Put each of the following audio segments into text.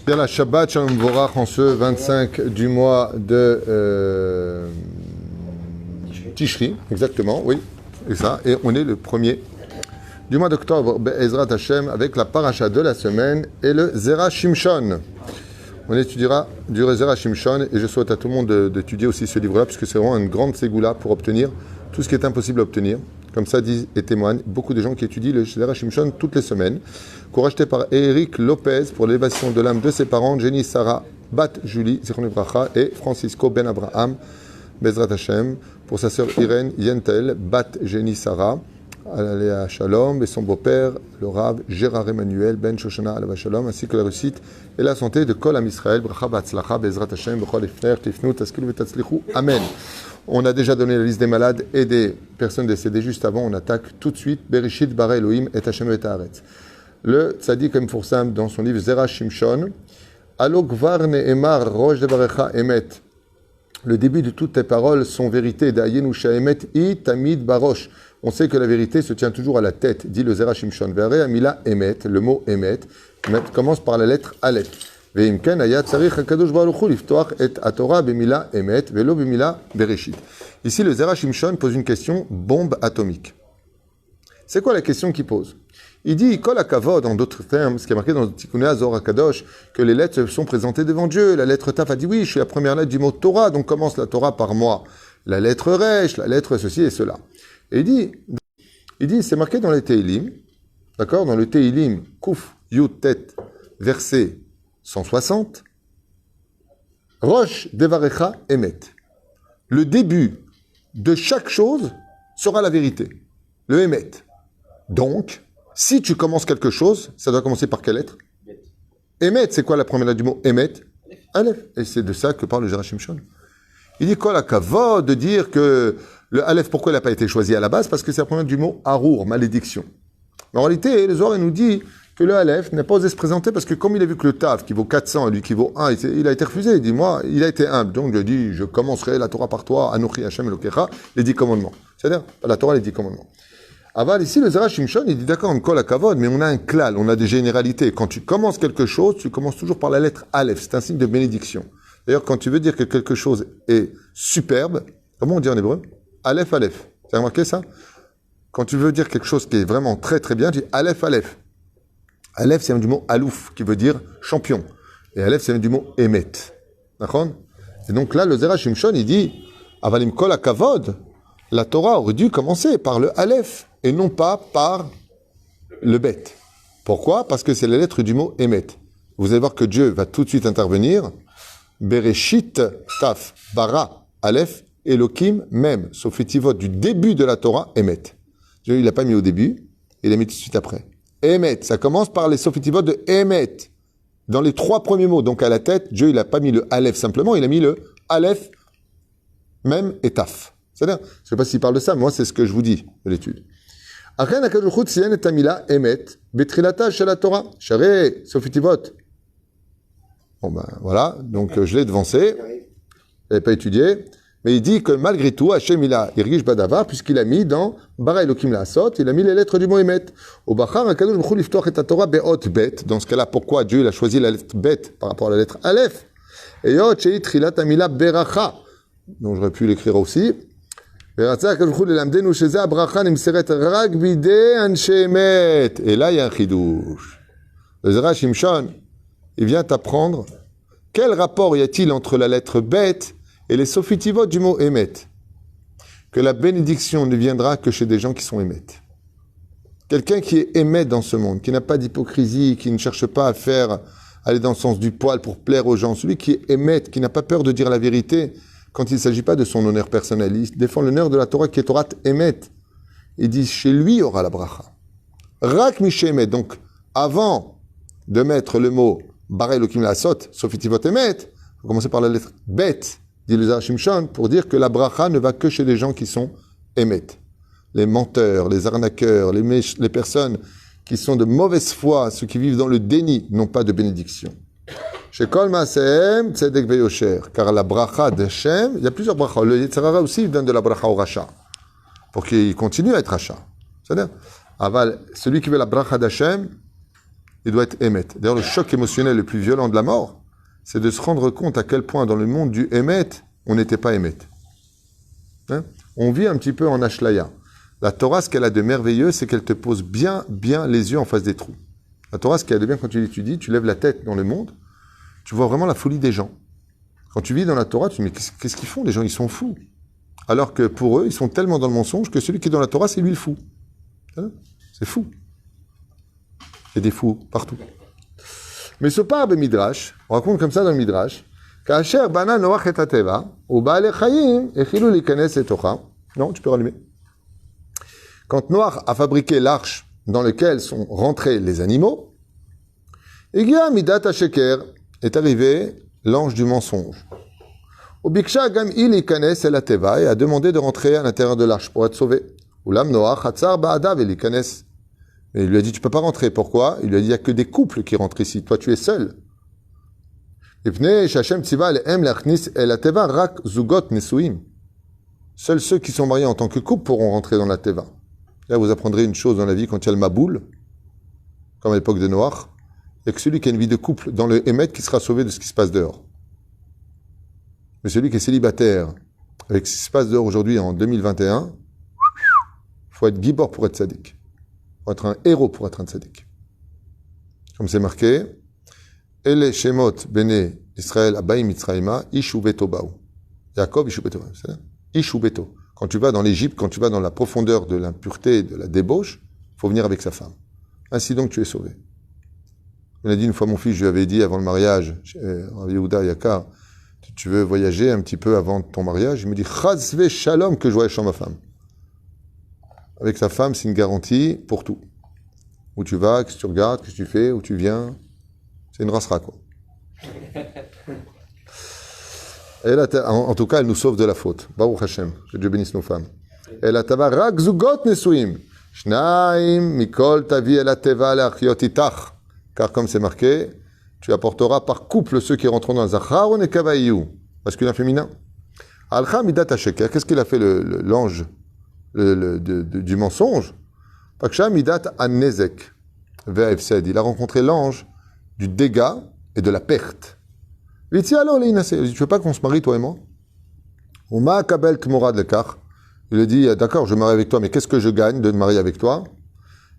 Bien la Shabbat Shalom Vorach en ce 25 du mois de Tishri, exactement, oui, c'est ça. Et on est le premier du mois d'octobre, Be'ezrat Hashem, avec la paracha de la semaine et le Zera Shimshon. On étudiera du Zera Shimshon et je souhaite à tout le monde d'étudier aussi ce livre-là, puisque c'est vraiment une grande ségoula pour obtenir tout ce qui est impossible à obtenir. Comme ça disent et témoignent beaucoup de gens qui étudient le Zera Shimshon toutes les semaines. Cours acheté par Eric Lopez pour l'élévation de l'âme de ses parents, Jenny Sarah Bat Julie Zichron Livracha et Francisco Ben Abraham Bezrat Hashem pour sa sœur Irène Yentel Bat Jenny Sarah Aléa Shalom et son beau-père le Rav Gérard Emmanuel Ben Shoshana Alava Shalom, ainsi que la réussite et la santé de Kol Am Israël Bracha Batzlacha Bezrat Hashem Bechol Ifner Tifnu Taskilu Vetatzlichu Amen. On a déjà donné la liste des malades et des personnes décédées. Juste avant, on attaque tout de suite Bereshit bara Elohim et Hashem et Haaretz. Le tzaddik Mforsam dans son livre Zera Shimshon, Alo Gvar Ne'emar Rosh Devarecha Emet. Le début de toutes tes paroles sont vérité. Da'yenusha Emet I Tamid Barosh. On sait que la vérité se tient toujours à la tête, dit le Zera Shimshon. Ve'are Amila Emet, le mot Emet, commence par la lettre Aleph. Ve'imken Ayat Sarich HaKadosh Baruch Hu Liftoach et Atorah Bemila Emet, Velo Bemila Bereshit. Ici, le Zera Shimshon pose une question bombe atomique. C'est quoi la question qu'il pose? Il dit, Kol HaKavod, en d'autres termes, ce qui est marqué dans le Tikkuné Azor HaKadosh, que les lettres sont présentées devant Dieu. La lettre Taf a dit, oui, je suis la première lettre du mot Torah, donc commence la Torah par moi. La lettre Resh, la lettre ceci et cela. Et il dit, c'est marqué dans les Teilim, d'accord, dans le Teilim, Kouf, Yud, Tet, verset 160, Rosh Devarecha Emet. Le début de chaque chose sera la vérité. Le Emet. Donc, si tu commences quelque chose, ça doit commencer par quelle lettre? Emet, c'est quoi la première lettre du mot Emet? Aleph. Et c'est de ça que parle le Zera Shimshon. Il dit quoi la kavod de dire que le Aleph, pourquoi il n'a pas été choisi à la base? Parce que c'est la première du mot Arour, malédiction. Mais en réalité, le Zohar nous dit que le Aleph n'a pas osé se présenter parce que comme il a vu que le Tav qui vaut 400 et lui qui vaut 1, il a été refusé. Il dit, moi, il a été humble. Donc, il dit, je commencerai la Torah par toi, Anochi Hashem Elokecha, les 10 commandements. C'est-à-dire, la Torah, les 10 commandements. Aval, ici, le Zera Shimshon, il dit, d'accord, on colle à Kavod, mais on a un klal, on a des généralités. Quand tu commences quelque chose, tu commences toujours par la lettre Aleph. C'est un signe de bénédiction. D'ailleurs, quand tu veux dire que quelque chose est superbe, comment on dit en hébreu? Aleph, Aleph. Vous avez remarqué ça? Quand tu veux dire quelque chose qui est vraiment très très bien, tu dis Aleph, Aleph. Aleph, c'est du mot Alouf, qui veut dire champion. Et Aleph, c'est du mot Emet. D'accord? Et donc là, le Zera Shimshon, il dit, Avalim kol hakavod, la Torah aurait dû commencer par le Aleph, et non pas par le Bet. Pourquoi? Parce que c'est la lettre du mot Emet. Vous allez voir que Dieu va tout de suite intervenir. Bereshit, Taf, Bara, Aleph, Elohim, même, Sofitivot, du début de la Torah, Emet. Dieu, il l'a pas mis au début, il l'a mis tout de suite après. Emet, ça commence par les Sofitivot de Emet. Dans les 3 premiers mots, donc à la tête, Dieu, il n'a pas mis le Aleph simplement, il a mis le Aleph, même, et Taf. C'est-à-dire, je ne sais pas s'il parle de ça, mais moi, c'est ce que je vous dis de l'étude. Achen HaKadosh Baruch Hu tziyen et hamila Emet, betrilata shel haTorah, sharei Sofitivot. Bon ben, voilà, donc je l'ai devancé, je n'avais pas étudié, mais il dit que malgré tout, Hachem il a Irgish Badava, puisqu'il a mis dans Bara Elokim La'asot, il a mis les lettres du mot Emet. Au Bachar, HaKadosh Baruch Hu liftoach et haTorah be'ot bet. Dans ce cas-là, pourquoi Dieu il a choisi la lettre bet par rapport à la lettre Aleph? Et yot shei trilat hamila beracha. Donc j'aurais pu l'écrire aussi. Et là, il y a un chidouche. Le Zera Shimshon, il vient t'apprendre quel rapport y a-t-il entre la lettre Bet et les sofitivot du mot Emet. Que la bénédiction ne viendra que chez des gens qui sont Emet. Quelqu'un qui est Emet dans ce monde, qui n'a pas d'hypocrisie, qui ne cherche pas à aller dans le sens du poil pour plaire aux gens. Celui qui est Emet, qui n'a pas peur de dire la vérité, quand il ne s'agit pas de son honneur personnel, il défend l'honneur de la Torah qui est Torah Emet. Il dit, chez lui aura la bracha. Rak Mishe Emet. Donc, avant de mettre le mot Bara Elokim La'asot, Sofitivot Emet, il faut commencer par la lettre Bet, dit le Zera Shimshon, pour dire que la bracha ne va que chez les gens qui sont Emet. Les menteurs, les arnaqueurs, les personnes qui sont de mauvaise foi, ceux qui vivent dans le déni, n'ont pas de bénédiction. Chez Kol Maasehem, Tzedek Veyosher. Car la bracha d'Hachem, il y a plusieurs brachas. Le Yetzirah aussi donne de la bracha au rachat. Pour qu'il continue à être rachat. C'est-à-dire, Aval, celui qui veut la bracha d'Hachem, il doit être émet. D'ailleurs, le choc émotionnel le plus violent de la mort, c'est de se rendre compte à quel point dans le monde du émet, on n'était pas émet. Hein? On vit un petit peu en ashlaya. La Torah, ce qu'elle a de merveilleux, c'est qu'elle te pose bien les yeux en face des trous. La Torah, ce qu'elle a de bien quand tu l'étudies, tu lèves la tête dans le monde, tu vois vraiment la folie des gens. Quand tu vis dans la Torah, tu te dis, mais qu'est-ce qu'ils font? Les gens, ils sont fous. Alors que pour eux, ils sont tellement dans le mensonge que celui qui est dans la Torah, c'est lui le fou. Hein? C'est fou. Il y a des fous partout. Mais ce parbe Midrash, on raconte comme ça dans le Midrash, Ka'asher bana Noach et Ateva, ou Ba'alei Chayim, echilu likanes etocha. Non, tu peux rallumer. Quand Noach a fabriqué l'arche dans laquelle sont rentrés les animaux, Egia Midat HaSheker est arrivé l'ange du mensonge. Ubiksha gam il likanes el Ateva et a demandé de rentrer à l'intérieur de l'arche pour être sauvé. Ulam Noach hatzar ba'adav el likanes. Et il lui a dit, tu peux pas rentrer. Pourquoi? Il lui a dit, il n'y a que des couples qui rentrent ici. Toi, tu es seul. Seuls ceux qui sont mariés en tant que couple pourront rentrer dans la teva. Là, vous apprendrez une chose dans la vie quand il y a le maboul, comme à l'époque de Noach, il n'y a que celui qui a une vie de couple dans le émet qui sera sauvé de ce qui se passe dehors. Mais celui qui est célibataire, avec ce qui se passe dehors aujourd'hui en 2021, il faut être gibor pour être sadique. Pour être un héros, pour être un tzaddik. Comme c'est marqué, Ele Shemot Bene Israël Abaim Mitzrayma, Ishu Beto Baou. Yaakov, Ishu Beto. Ishu Beto. Quand tu vas dans l'Égypte, quand tu vas dans la profondeur de l'impureté, de la débauche, il faut venir avec sa femme. Ainsi donc tu es sauvé. On a dit une fois, mon fils, je lui avais dit avant le mariage, Rav Yehuda Yakar, tu veux voyager un petit peu avant ton mariage? Il me dit, Chazve Shalom, que je voyage sans ma femme. Avec sa femme, c'est une garantie pour tout. Où tu vas, qu'est-ce que tu regardes, qu'est-ce que tu fais, où tu viens. C'est une rasra, quoi. Et là, en tout cas, elle nous sauve de la faute. Baruch Hashem, que Dieu bénisse nos femmes. Elle a tava rak zugot nesuim. Shnaim mikol tavi el ateva leachiot itach. Car comme c'est marqué, tu apporteras par couple ceux qui rentreront dans Zachar ou Nekavaïou. Masculin, féminin. Alcha midat hasheker. Qu'est-ce qu'il a fait l'ange du mensonge? Paksha midat an-nezek ve'efsed. Il a rencontré l'ange du dégât et de la perte. Il dit, alors, tu veux pas qu'on se marie, toi et moi? Uma kabel tmorad lekach. Il lui dit, d'accord, je me marie avec toi, mais qu'est-ce que je gagne de me marier avec toi?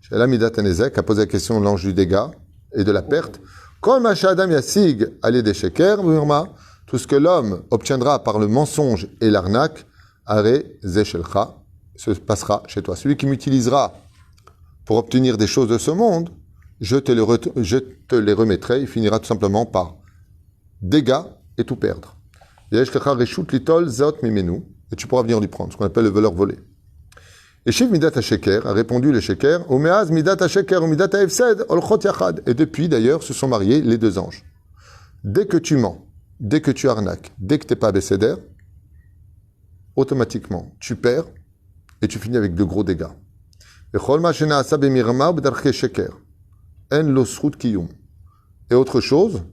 Shela midat an-nezek a posé la question l'ange du dégât et de la perte. Kol ma sh'adam yasig ale de sheker v'urma. Tout ce que l'homme obtiendra par le mensonge et l'arnaque, are zeshelcha, se passera chez toi. Celui qui m'utilisera pour obtenir des choses de ce monde, je te les remettrai. Il finira tout simplement par dégâts et tout perdre. Et tu pourras venir lui prendre, ce qu'on appelle le voleur volé. Et Shiv Midat HaSheker a répondu le Sheker, Umeaz Midat HaSheker ou Midat HaEfsed olchot yachad. Et depuis d'ailleurs se sont mariés les deux anges. Dès que tu mens, dès que tu arnaques, dès que tu n'es pas bécédère, automatiquement tu perds et tu finis avec de gros dégâts. Et autre chose,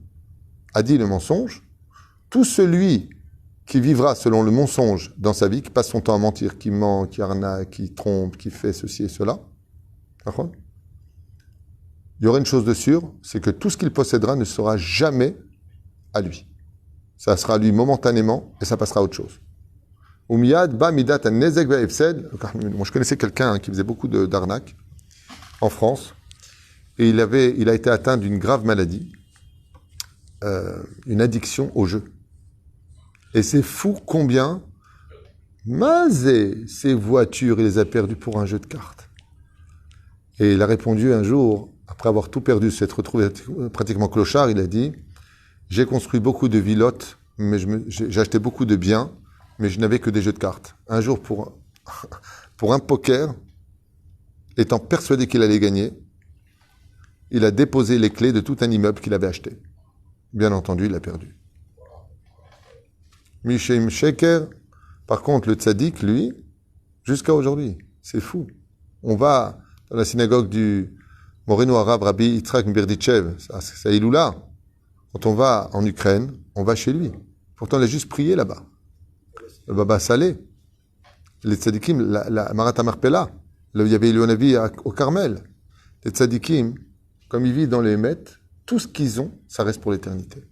a dit le mensonge, tout celui qui vivra selon le mensonge dans sa vie, qui passe son temps à mentir, qui ment, qui arnaque, qui trompe, qui fait ceci et cela, il y aura une chose de sûre, c'est que tout ce qu'il possédera ne sera jamais à lui. Ça sera à lui momentanément et ça passera à autre chose. Moi, je connaissais quelqu'un qui faisait beaucoup d'arnaques en France et il a été atteint d'une grave maladie, une addiction au jeu. Et c'est fou combien Mazé, ces voitures, il les a perdues pour un jeu de cartes. Et il a répondu un jour, après avoir tout perdu, s'être retrouvé pratiquement clochard, il a dit, j'ai construit beaucoup de villottes, mais j'ai acheté beaucoup de biens, mais je n'avais que des jeux de cartes. Un jour, pour un poker, étant persuadé qu'il allait gagner, il a déposé les clés de tout un immeuble qu'il avait acheté. Bien entendu, il a perdu. Mishem Sheker, par contre, le tzaddik, lui, jusqu'à aujourd'hui, c'est fou. On va dans la synagogue du Moreno arabe Rabbi Yitzhak Berdichev, c'est à Iloula. Quand on va en Ukraine, on va chez lui. Pourtant, il a juste prié là-bas. Le Baba Salé, les tzaddikim, la Marat Marpella, Il y avait Elionavi au Carmel. Les tzadikim, comme ils vivent dans les Hémet, tout ce qu'ils ont, ça reste pour l'éternité.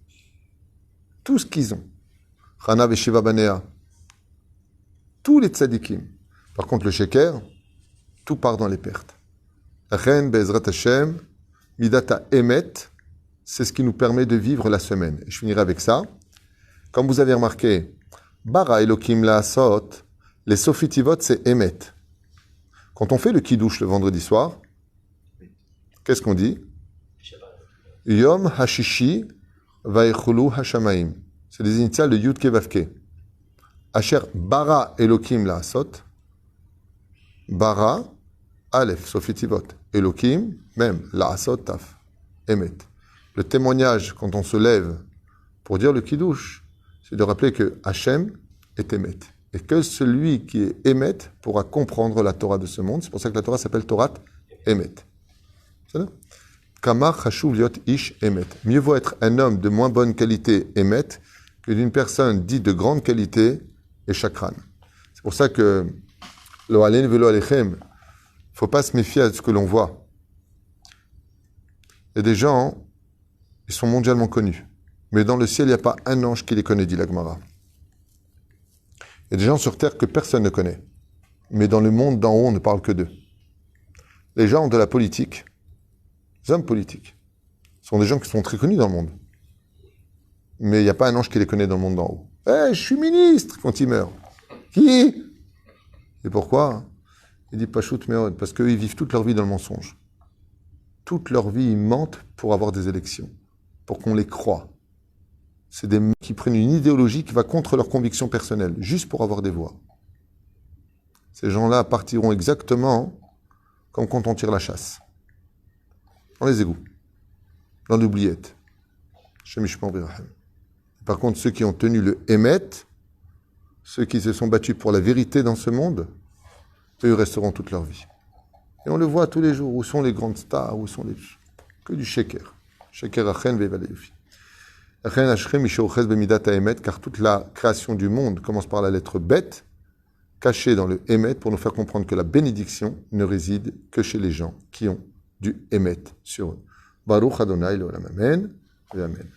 Tout ce qu'ils ont. Chana Veshiva Banea. Tous les tzadikim. Par contre, le sheker, tout part dans les pertes. La reine Be'ezrat Hashem, Midata Emet, c'est ce qui nous permet de vivre la semaine. Et je finirai avec ça. Comme vous avez remarqué, Bara Elokim La'asot, les Sofitivot, c'est Emet. Quand on fait le Kiddush le vendredi soir, qu'est-ce qu'on dit? Yom Hashishi Vaichulu Hashamaim. C'est des initiales de Yud Kevavke. Asher Bara Elokim La'asot. Bara, Aleph, Sofitivot. Elokim, même, La'asot Taf. Emet. Le témoignage, quand on se lève pour dire le Kiddush, c'est de rappeler que Hachem est Emet. Et que celui qui est Emet pourra comprendre la Torah de ce monde. C'est pour ça que la Torah s'appelle Torah Emet. C'est ça? Kamar Chashuv Liot Ish Emet. Mieux vaut être un homme de moins bonne qualité Emet que d'une personne dite de grande qualité et chakran. C'est pour ça que Lo Alein Velo Alechem, il ne faut pas se méfier à ce que l'on voit. Il y a des gens, ils sont mondialement connus. Mais dans le ciel, il n'y a pas un ange qui les connaît, dit la Gemara. Il y a des gens sur terre que personne ne connaît. Mais dans le monde d'en haut, on ne parle que d'eux. Les gens de la politique, les hommes politiques, sont des gens qui sont très connus dans le monde. Mais il n'y a pas un ange qui les connaît dans le monde d'en haut. Je suis ministre quand il meurt. Qui? Et pourquoi? Il dit Pachout Meod, parce qu'eux, ils vivent toute leur vie dans le mensonge. Toute leur vie, ils mentent pour avoir des élections, pour qu'on les croie. C'est des mecs qui prennent une idéologie qui va contre leurs convictions personnelles, juste pour avoir des voix. Ces gens-là partiront exactement comme quand on tire la chasse. Dans les égouts, dans l'oubliette. Par contre, ceux qui ont tenu le Hémet, ceux qui se sont battus pour la vérité dans ce monde, eux resteront toute leur vie. Et on le voit tous les jours. Où sont les grandes stars? Où sont les... Que du sheker. Sheker achen ve'valéufi. Achen ashchem mishoches bemidat ha'emet, car toute la création du monde commence par la lettre bet, cachée dans le Hémet, pour nous faire comprendre que la bénédiction ne réside que chez les gens qui ont du Hémet sur eux. Baruch Adonai l'olam, amen et amen.